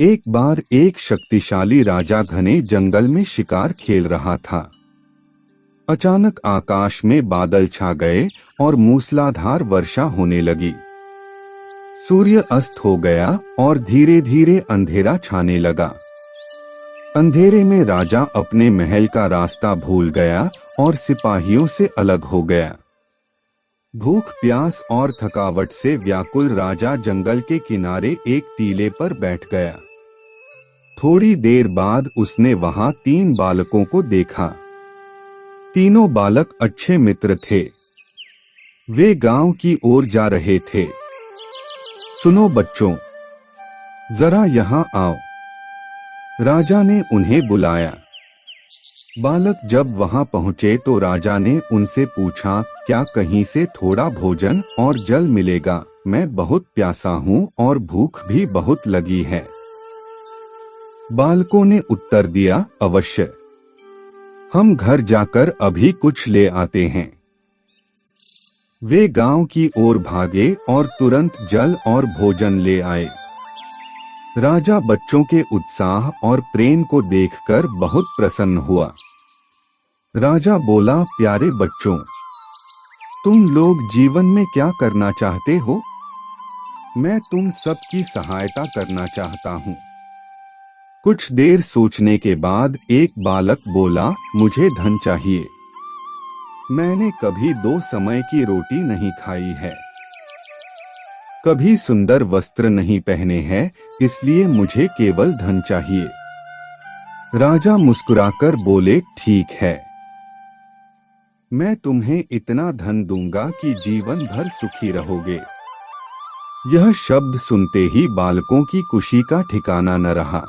एक बार एक शक्तिशाली राजा घने जंगल में शिकार खेल रहा था। अचानक आकाश में बादल छा गए और मूसलाधार वर्षा होने लगी। सूर्य अस्त हो गया और धीरे धीरे अंधेरा छाने लगा। अंधेरे में राजा अपने महल का रास्ता भूल गया और सिपाहियों से अलग हो गया। भूख, प्यास और थकावट से व्याकुल राजा जंगल के किनारे एक टीले पर बैठ गया। थोड़ी देर बाद उसने वहां 3 बालकों को देखा। तीनों बालक अच्छे मित्र थे। वे गांव की ओर जा रहे थे। सुनो बच्चों, जरा यहाँ आओ, राजा ने उन्हें बुलाया। बालक जब वहां पहुंचे तो राजा ने उनसे पूछा, क्या कहीं से थोड़ा भोजन और जल मिलेगा? मैं बहुत प्यासा हूं और भूख भी बहुत लगी है। बालकों ने उत्तर दिया, अवश्य, हम घर जाकर अभी कुछ ले आते हैं। वे गांव की ओर भागे और तुरंत जल और भोजन ले आए। राजा बच्चों के उत्साह और प्रेम को देखकर बहुत प्रसन्न हुआ। राजा बोला, प्यारे बच्चों, तुम लोग जीवन में क्या करना चाहते हो? मैं तुम सबकी सहायता करना चाहता हूँ। कुछ देर सोचने के बाद एक बालक बोला, मुझे धन चाहिए। मैंने कभी 2 समय की रोटी नहीं खाई है, कभी सुंदर वस्त्र नहीं पहने हैं, इसलिए मुझे केवल धन चाहिए। राजा मुस्कुराकर बोले, ठीक है, मैं तुम्हें इतना धन दूंगा कि जीवन भर सुखी रहोगे। यह शब्द सुनते ही बालकों की खुशी का ठिकाना न रहा।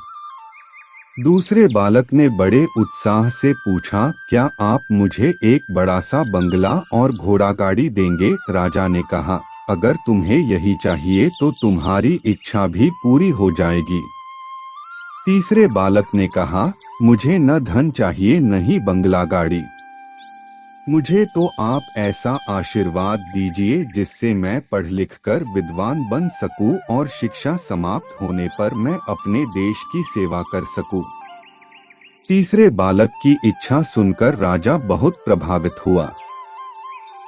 दूसरे बालक ने बड़े उत्साह से पूछा, क्या आप मुझे एक बड़ा सा बंगला और घोड़ा गाड़ी देंगे? राजा ने कहा, अगर तुम्हें यही चाहिए तो तुम्हारी इच्छा भी पूरी हो जाएगी। तीसरे बालक ने कहा, मुझे न धन चाहिए न ही बंगला गाड़ी, मुझे तो आप ऐसा आशीर्वाद दीजिए जिससे मैं पढ़ लिख कर विद्वान बन सकूं और शिक्षा समाप्त होने पर मैं अपने देश की सेवा कर सकूं। तीसरे बालक की इच्छा सुनकर राजा बहुत प्रभावित हुआ।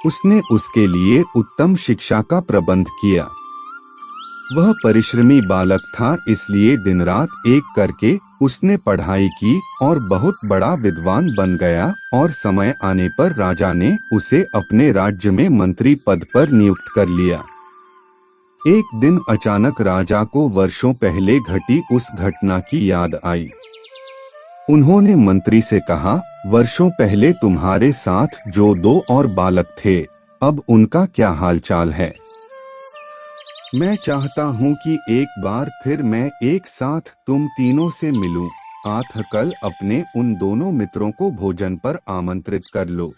उसने उसके लिए उत्तम शिक्षा का प्रबंध किया। वह परिश्रमी बालक था, इसलिए दिन रात एक करके उसने पढ़ाई की और बहुत बड़ा विद्वान बन गया और समय आने पर राजा ने उसे अपने राज्य में मंत्री पद पर नियुक्त कर लिया। एक दिन अचानक राजा को वर्षों पहले घटी उस घटना की याद आई। उन्होंने मंत्री से कहा, वर्षों पहले तुम्हारे साथ जो 2 और बालक थे, अब उनका क्या हालचाल है? मैं चाहता हूं कि एक बार फिर मैं एक साथ तुम तीनों से मिलूं। आठ कल अपने उन दोनों मित्रों को भोजन पर आमंत्रित कर लो।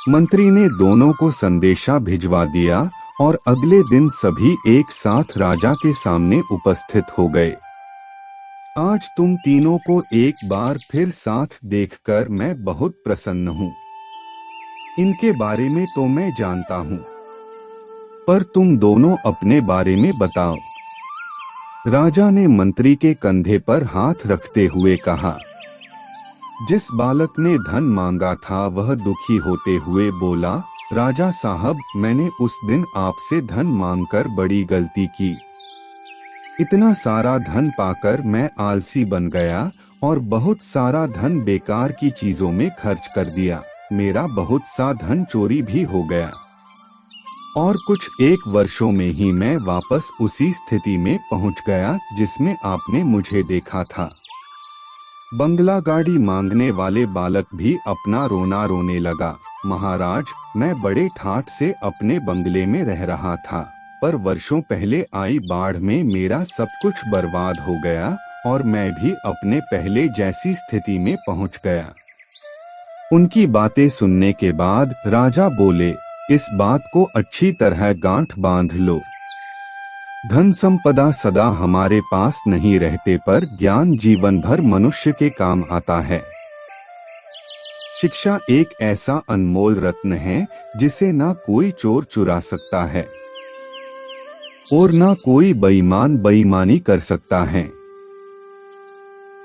मंत्री ने दोनों को संदेशा भिजवा दिया और अगले दिन सभी एक साथ राजा के सामने उपस्थित हो गए। आज तुम तीनों को एक बार फिर साथ देखकर मैं बहुत प्रसन्न हूँ। इनके बारे में तो मैं जानता हूँ, पर तुम दोनों अपने बारे में बताओ। राजा ने मंत्री के कंधे पर हाथ रखते हुए कहा। जिस बालक ने धन मांगा था वह दुखी होते हुए बोला, राजा साहब, मैंने उस दिन आपसे धन मांगकर बड़ी गलती की। इतना सारा धन पाकर मैं आलसी बन गया और बहुत सारा धन बेकार की चीजों में खर्च कर दिया। मेरा बहुत सा धन चोरी भी हो गया और कुछ 1 वर्षों में ही मैं वापस उसी स्थिति में पहुंच गया जिसमें आपने मुझे देखा था। बंगला गाड़ी मांगने वाले बालक भी अपना रोना रोने लगा। महाराज, मैं बड़े ठाठ से अपने बंगले में रह रहा था, पर वर्षों पहले आई बाढ़ में मेरा सब कुछ बर्बाद हो गया और मैं भी अपने पहले जैसी स्थिति में पहुंच गया। उनकी बातें सुनने के बाद राजा बोले, इस बात को अच्छी तरह गांठ बांध लो। धन संपदा सदा हमारे पास नहीं रहते, पर ज्ञान जीवन भर मनुष्य के काम आता है। शिक्षा एक ऐसा अनमोल रत्न है जिसे ना कोई चोर चुरा सकता है और ना कोई बेईमान बेईमानी कर सकता है।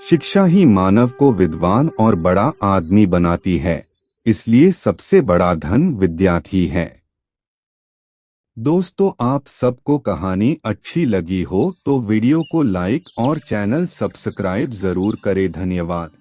शिक्षा ही मानव को विद्वान और बड़ा आदमी बनाती है, इसलिए सबसे बड़ा धन विद्या ही है। दोस्तों, आप सबको कहानी अच्छी लगी हो तो वीडियो को लाइक और चैनल सब्सक्राइब जरूर करें। धन्यवाद।